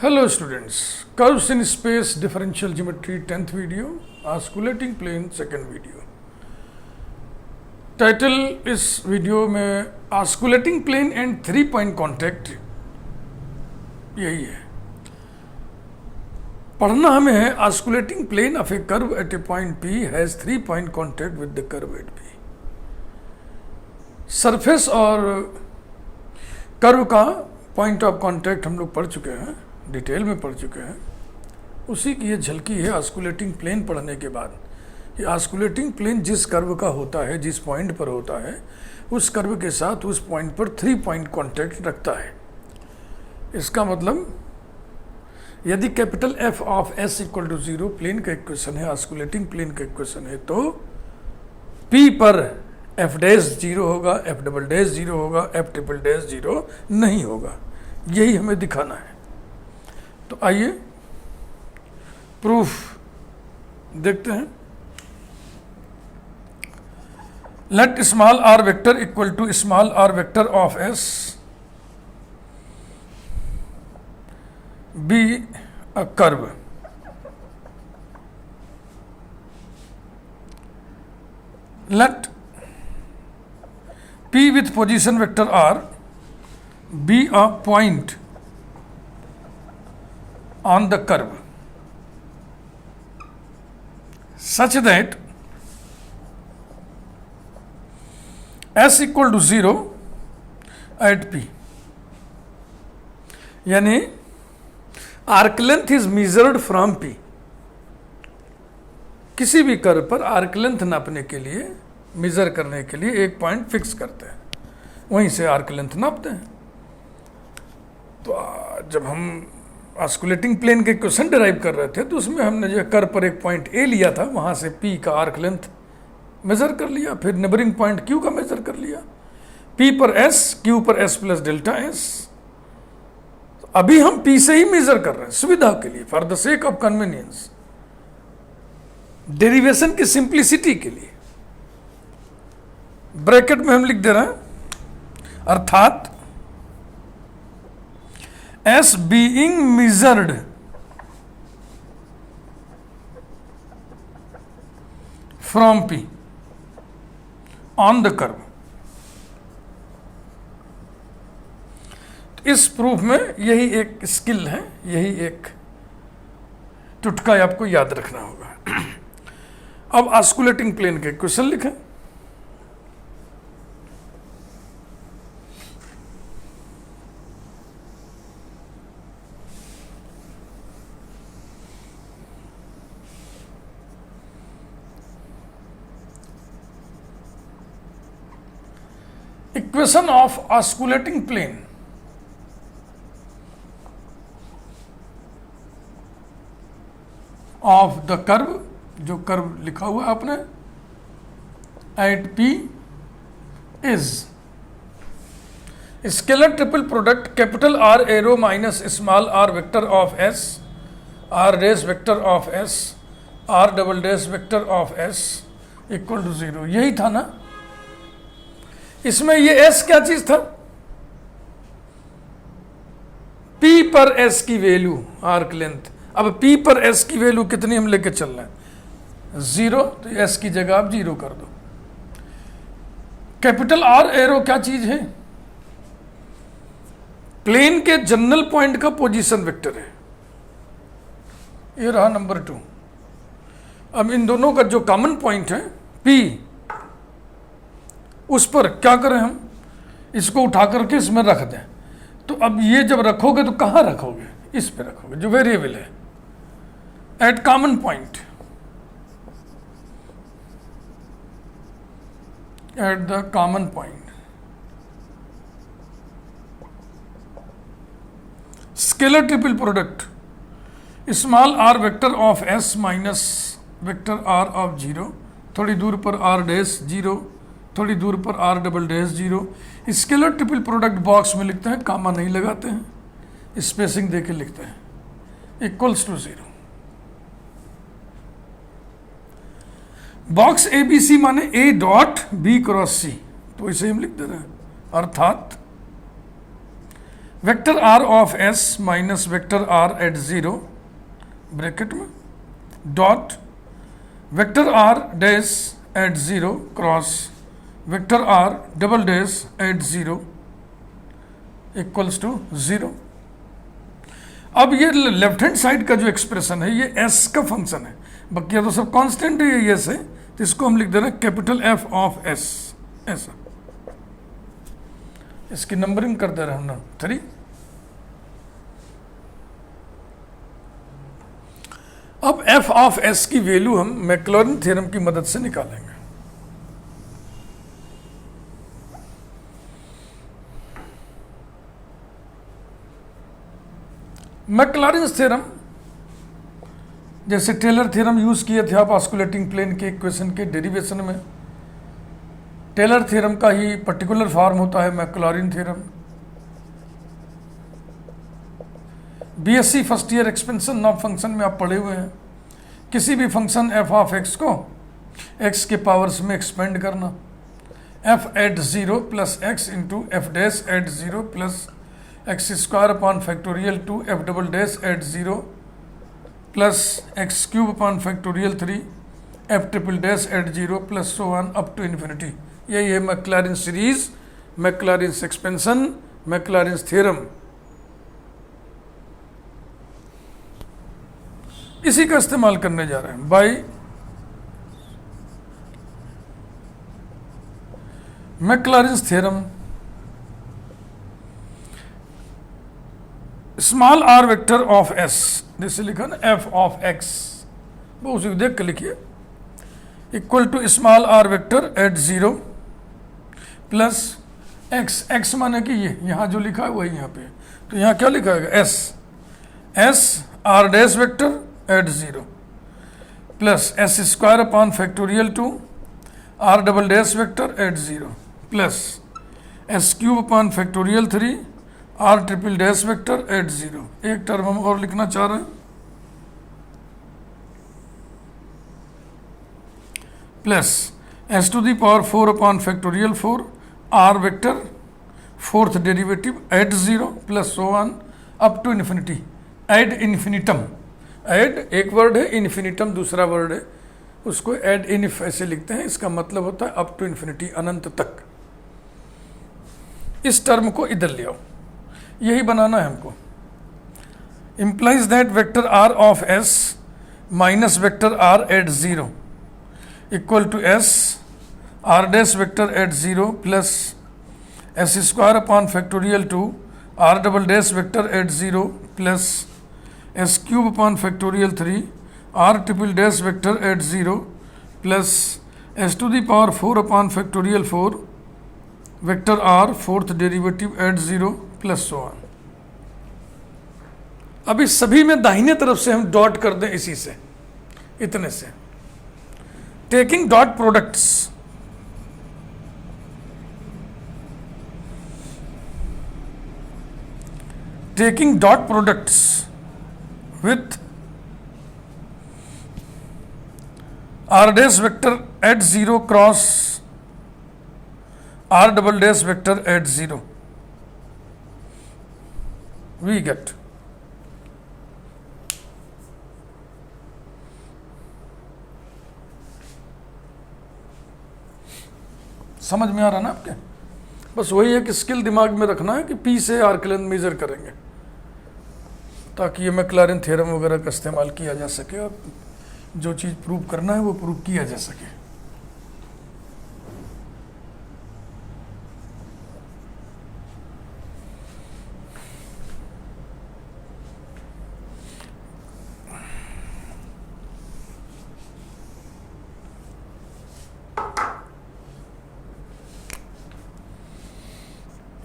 Hello students, curves in space differential geometry 10th video, osculating plane second video. Title इस video में osculating plane and 3-point contact यही है. पढ़ना हमें है osculating plane of a curve at a point P has 3-point contact with the curve at P. Surface और curve का point of contact हम लोग पढ़ चुके हैं, डिटेल में पढ़ चुके हैं. उसी की ये झलकी है ऑस्कुलेटिंग प्लेन पढ़ने के बाद. ये ऑस्कुलेटिंग प्लेन जिस कर्व का होता है, जिस पॉइंट पर होता है, उस कर्व के साथ उस पॉइंट पर 3-point कांटेक्ट रखता है. इसका मतलब यदि capital F of S equal to 0 plane का इक्वेशन है, ऑस्कुलेटिंग प्लेन का इक्वेशन है, तो पी पर एफ डैश 0 होगा, एफ डबल डैश 0 होगा, एफ ट्रिपल डैश 0 नहीं होगा. यही हमें दिखाना है. तो आइए प्रूफ देखते हैं. Let small are vector equal to small are vector of s be a curve. Let P with position vector R be a point on the curve such that S equal to 0 at P. यानी arc length is measured from P. किसी भी curve पर arc length नापने के लिए, major करने के लिए एक पॉइंट फिक्स करते हैं, वहीं से आर्क लेंथ नापते हैं. तो जब हम ऑस्कुलेटिंग प्लेन के क्वेश्चन डिराइव कर रहे थे तो उसमें हमने जो कर्व पर एक पॉइंट ए लिया था, वहां से पी का आर्क लेंथ मेजर कर लिया, फिर नेबरिंग पॉइंट क्यू का मेजर कर लिया, पी पर एस, क्यू पर एस प्लस डेल्टा एस. अभी हम पी से ही मेजर कर रहे हैं सुविधा के लिए, for the sake of convenience, derivation की सिंप्लिसिटी के लिए. ब्रैकेट में हम लिख दे रहे हैं अर्थात S being measured from P on the curve. इस प्रूफ में यही एक स्किल है, यही एक टुटका आपको याद रखना होगा. अब ऑस्कुलेटिंग प्लेन के क्वेश्चन लिखें. Equation of osculating plane of the curve, जो कर्व लिखा हुआ है आपने, at P is scalar triple product capital R arrow minus small r vector of S, R dash vector of S, R double dash vector of S equal to 0. यही था ना. इसमें ये S क्या चीज था? P पर S की वैल्यू आर्क लेंथ. अब P पर S की वैल्यू कितनी हम लेके चल रहे हैं? 0. तो S की जगह आप 0 कर दो. कैपिटल R एरो क्या चीज है? प्लेन के जनरल पॉइंट का पोजीशन वेक्टर है. ये रहा नंबर 2. अब इन दोनों का जो कॉमन पॉइंट है P, उस पर क्या करें हम? इसको उठा करके इसमें रख दें. तो अब ये जब रखोगे तो कहाँ रखोगे? इस पे रखोगे जो वेरिएबल है. At common point, at the common point, scalar triple product small are vector of S minus vector are of 0, थोड़ी दूर पर आर डैश 0, थोड़ी दूर पर R double dash 0. Scalar triple product box में लिखते हैं, कामा नहीं लगाते हैं, स्पेसिंग देके लिखते हैं, equals to 0. Box a b c माने A dot B cross C, तो इसे हम लिख दे रहे हैं. अर्थात vector are of S minus vector r at zero bracket में dot vector r dash at zero cross vector r double dash at zero equals to zero. अब ये लेफ्ट हैंड साइड का जो एक्सप्रेशन है ये एस का function है, बाकी तो सब कांस्टेंट है ये एस है, तो इसको हम लिख दे रहे हैं कैपिटल एफ ऑफ एस ऐसा। इसकी नंबरिंग कर दे रहे हैं हम 3। अब एफ ऑफ एस की वैल्यू हम मैक्लॉरिन थ्योरम की मदद से निकालेंगे। मैक्लॉरिन थ्योरम जैसे टेलर थ्योरम यूज किए थे आप ऑस्कुलेटिंग प्लेन के इक्वेशन के डेरिवेशन में, टेलर थ्योरम का ही पर्टिकुलर फॉर्म होता है Maclaurin theorem. BSc first year expansion of function में आप पढ़े हुए हैं, किसी भी फंक्शन एफ ऑफ एक्स को एक्स के पावर्स में एक्सपेंड करना, F eight zero plus x into F dash at zero plus X square upon factorial 2 F double dash at zero plus X cube upon factorial 3 F triple dash at zero plus so on up to infinity. यही है Maclaurin series, Maclaurin expansion, Maclaurin theorem. इसी का इस्तेमाल करने जा रहे हैं by Maclaurin theorem. Small are vector of S, जैसे लिखा ना एफ ऑफ एक्स, वो उसी को देख के लिखिए, equal to small are vector at zero plus X, X माने कि ये यहाँ जो लिखा है वही यहाँ पे, तो यहाँ क्या लिखा है S, S R dash vector at zero plus S square upon factorial 2 R double dash vector at zero plus S cube upon factorial 3 R triple dash vector at zero. एक टर्म हम और लिखना चाह रहे हैं, plus S to the power 4 upon factorial 4 R vector fourth derivative at zero plus so on up to infinity ad infinitum. Ad एक word है, infinitum दूसरा वर्ड है, उसको एड इनफ ऐसे लिखते हैं, इसका मतलब होता है अप टू इन्फिनिटी, अनंत तक। इस टर्म को इधर ले आओ, यही बनाना है हमको। implies that vector r of s minus vector r at 0 equal to s r dash vector at 0 plus s square upon factorial 2 r double dash vector at 0 plus s cube upon factorial 3 r triple dash vector at 0 plus s to the power 4 upon factorial 4 vector r fourth derivative at 0 plus so on। अभी सभी में दाहिने तरफ से हम dot कर दें, इसी से इतने से, taking dot products, taking dot products with r dash vector at 0 cross r double dash vector at 0 we get समझ में आ रहा ना आपके? बस वही है कि स्किल दिमाग में रखना है कि पी से आर्क लेंथ मेजर करेंगे ताकि ये मैक्लॉरिन थ्योरम वगैरह का इस्तेमाल किया जा सके और जो चीज़ प्रूव करना है वो प्रूव किया जा सके।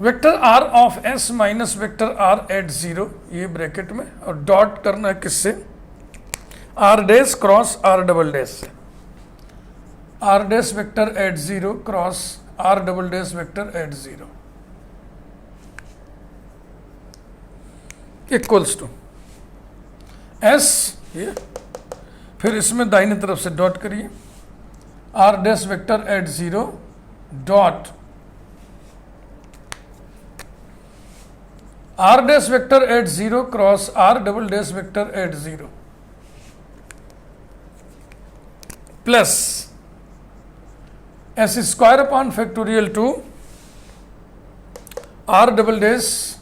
Vector are of S minus vector r at zero, ये ब्रैकेट में, और डॉट करना है किससे, r dash cross are double dash से, r dash vector at zero cross are double dash vector at zero equals to s, ये फिर इसमें दाहिने तरफ से डॉट करिए, r dash vector at zero dot r dash vector at 0 cross r double dash vector at 0 plus s square upon factorial 2 r double dash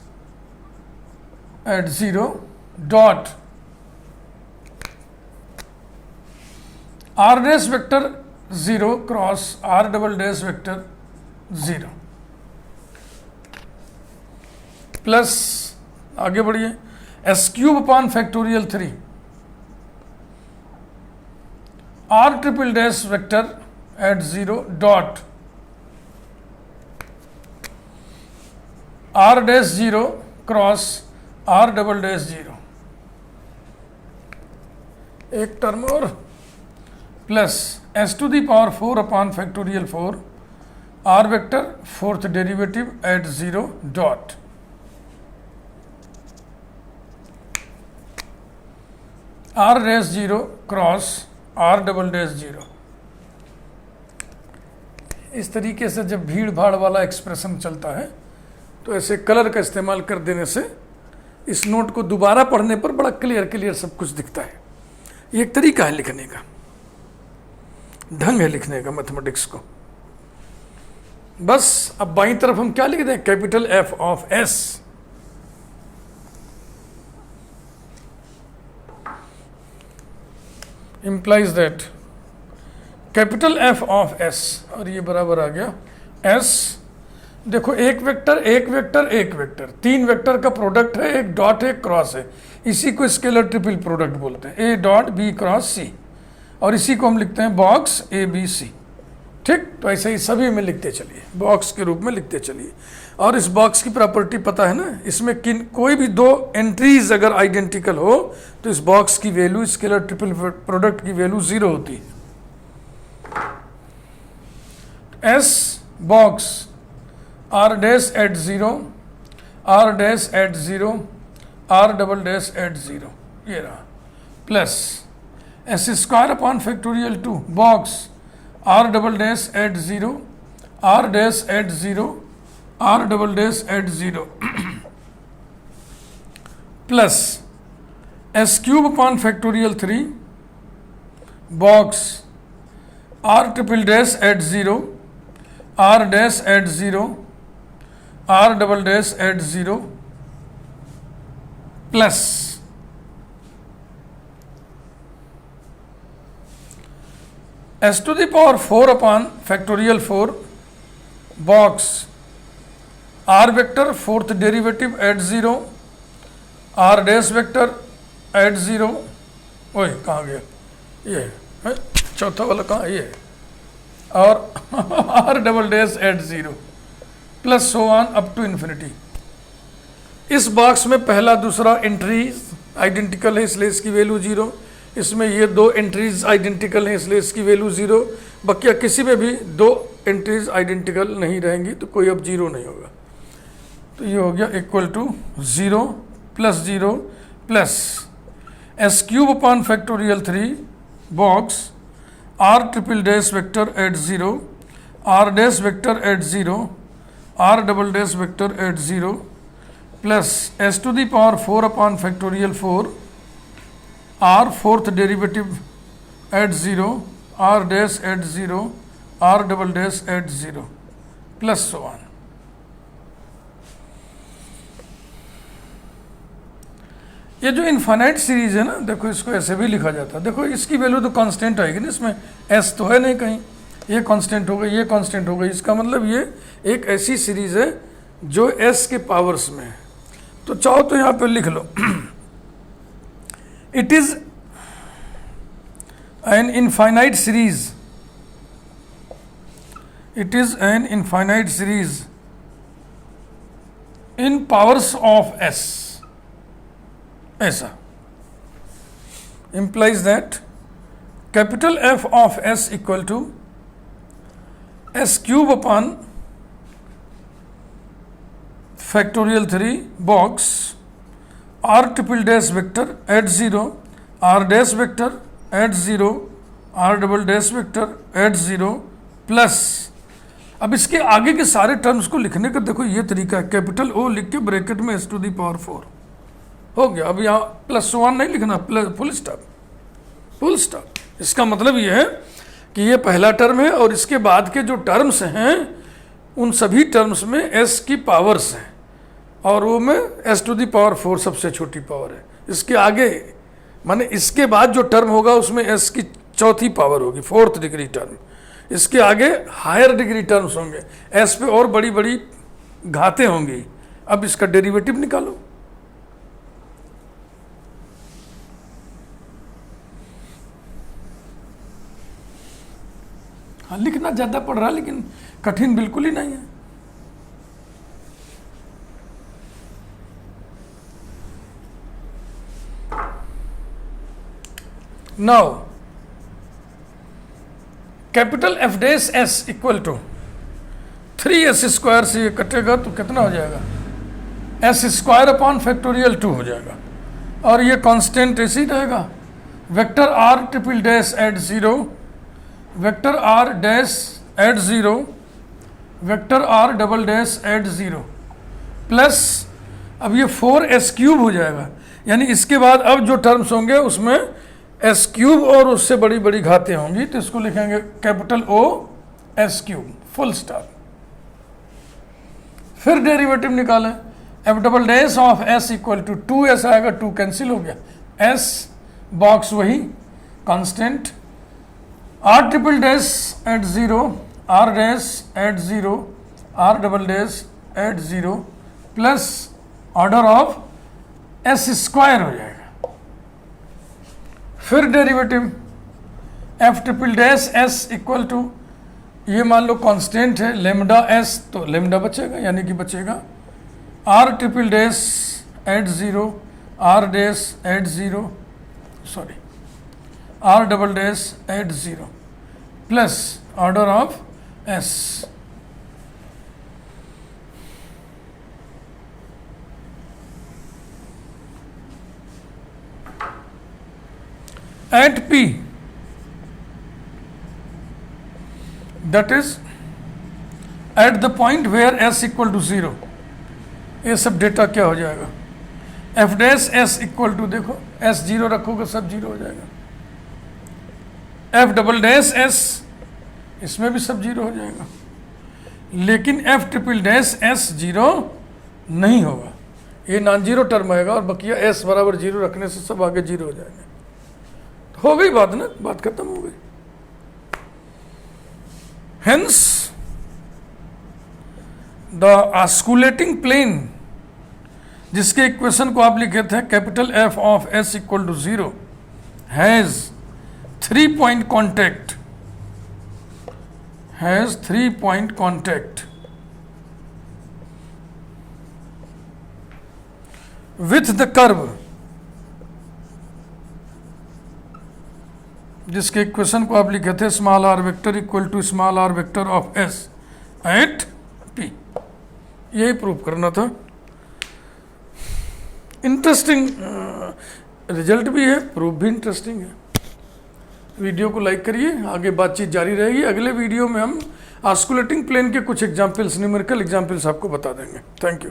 at 0 dot r dash vector 0 cross r double dash vector 0 plus आगे बढ़िए S cube upon factorial 3 R triple dash vector at 0 dot R dash 0 cross are double dash 0 एक term और plus S to the power 4 upon factorial 4 R vector fourth derivative at 0 dot R dash 0 cross are double dash 0। इस तरीके से जब भीड़ भाड़ वाला expression चलता है तो ऐसे कलर का इस्तेमाल कर देने से इस नोट को दोबारा पढ़ने पर बड़ा क्लियर सब कुछ दिखता है। ये एक तरीका है लिखने का, ढंग है लिखने का मैथमेटिक्स को। बस अब बाईं तरफ हम क्या लिख दें, capital F of S implies that capital F of S, और ये बराबर आ गया एस। देखो एक वेक्टर एक वेक्टर एक वेक्टर, तीन वेक्टर का प्रोडक्ट है, एक डॉट एक क्रॉस है, इसी को स्केलर ट्रिपल प्रोडक्ट बोलते हैं, ए डॉट बी क्रॉस सी, और इसी को हम लिखते हैं बॉक्स ए बी सी। ठीक, तो ऐसे ही सभी में लिखते चलिए, बॉक्स के रूप में लिखते चलिए। और इस बॉक्स की प्रॉपर्टी पता है ना, इसमें कोई भी दो एंट्रीज अगर आइडेंटिकल हो तो इस बॉक्स की वैल्यू स्केलर ट्रिपल प्रोडक्ट की वैल्यू 0 होती है। S box R dash at 0 R dash at 0 R double dash at 0, ये रहा, plus S square upon factorial 2 box R double dash at 0 R dash at 0 R double dash at 0 plus S cube upon factorial 3 box R triple dash at 0 R dash at 0 R double dash at 0 plus S to the power 4 upon factorial 4 box R vector fourth derivative at 0 R dash vector at 0, ओए कहाँ गया ये है, चौथा वाला कहाँ ये, और R double dash at 0 plus so on up to infinity. इस बॉक्स में पहला दूसरा एंट्रीज आइडेंटिकल है इसलिए इसकी वैल्यू 0, इसमें ये दो एंट्रीज आइडेंटिकल हैं इसलिए इसकी वैल्यू 0, बकिया किसी में भी दो एंट्रीज आइडेंटिकल नहीं रहेंगी तो कोई अब 0 नहीं होगा। तो ये हो गया equal to 0 plus 0 plus S cube upon factorial 3 box R triple dash vector at 0 R dash vector at 0 R double dash vector at 0 plus S to the power 4 upon factorial 4 R fourth derivative at 0 R dash at 0 R double dash at 0 plus so on. ये जो infinite series है ना, देखो इसको ऐसे भी लिखा जाता है, देखो इसकी वैल्यू तो कांस्टेंट आएगी ना, इसमें एस तो है नहीं कहीं, ये कांस्टेंट हो गई ये कांस्टेंट हो गई, इसका मतलब ये एक ऐसी सीरीज है जो एस के पावर्स में है। तो चाहो तो यहाँ पे लिख लो it is an infinite series, it is an infinite series in powers of s, ऐसा implies that capital F of S equal to S cube upon factorial 3 box R triple dash vector at 0 R dash vector at 0 R double dash vector at 0 plus अब इसके आगे के सारे terms को लिखने का देखो ये तरीका है, कैपिटल ओ लिख के ब्रैकेट में s टू दी पावर 4 हो गया। अब यहाँ +1 नहीं लिखना, फुल स्टॉप, फुल स्टॉप। इसका मतलब ये है कि ये पहला टर्म है और इसके बाद के जो टर्म्स हैं उन सभी टर्म्स में s की पावर्स हैं और वो में s टू दी पावर 4 सबसे छोटी पावर है। इसके आगे माने इसके बाद जो टर्म होगा उसमें s की चौथी पावर होगी, 4th डिग्री टर्म। इसके आगे हायर डिग्री टर्म्स होंगे, s पे और बड़ी बड़ी घातें होंगी। अब इसका डेरिवेटिव निकालो। हाँ, लिखना ज़्यादा पड़ रहा है लेकिन कठिन बिल्कुल ही नहीं है। Now capital F dash S equal to 3s square से ये कटेगा तो कितना हो जाएगा, s स्क्वायर अपॉन फैक्टोरियल 2 हो जाएगा और ये कांस्टेंट ऐसे ही रहेगा। Vector r triple dash at 0, vector r dash at 0, vector r double dash at 0 plus अब ये 4s क्यूब हो जाएगा। यानी इसके बाद अब जो टर्म्स होंगे उसमें s क्यूब और उससे बड़ी बड़ी घातें होंगी, तो इसको लिखेंगे capital O s cube, full stop. फिर डेरिवेटिव निकालें, F double dash of s equal to 2s आएगा, 2 कैंसिल हो गया, s बॉक्स वही constant, r triple dash at 0, r dash at 0, r double dash at 0 plus order of s square हो जाएगा। फिर derivative F triple dash S equal to, ये मान लो कांस्टेंट है लेमडा एस, तो लेमडा बचेगा यानी कि बचेगा R triple dash at 0, R dash at 0, sorry R double dash at 0 plus order of S. at P, that is at the point where s equal to 0, ये सब data क्या हो जाएगा, f dash s equal to, देखो s 0 रखोगे सब 0 हो जाएगा, f डबल डैश s इसमें भी सब 0 हो जाएगा, लेकिन f ट्रिपल डैश s 0 नहीं होगा, ये नॉन जीरो टर्म आएगा और बकिया s बराबर 0 रखने से सब आगे 0 हो जाएंगे। हो गई बात ना, बात खत्म हो गई। हेंस द ऑस्कुलेटिंग प्लेन, जिसके इक्वेशन को आप लिखे थे capital F of S equal to 0, has 3 point contact, has 3 point contact with the curve, जिसके इक्वेशन को आप लिखे थे small are vector equal to small are vector of S at P. यही प्रूव करना था। इंटरेस्टिंग रिजल्ट भी है, प्रूफ भी इंटरेस्टिंग है। वीडियो को लाइक करिए, आगे बातचीत जारी रहेगी। अगले वीडियो में हम ऑस्कुलेटिंग प्लेन के कुछ एग्जाम्पल्स, न्यूमेरिकल एग्जाम्पल्स आपको बता देंगे। Thank you.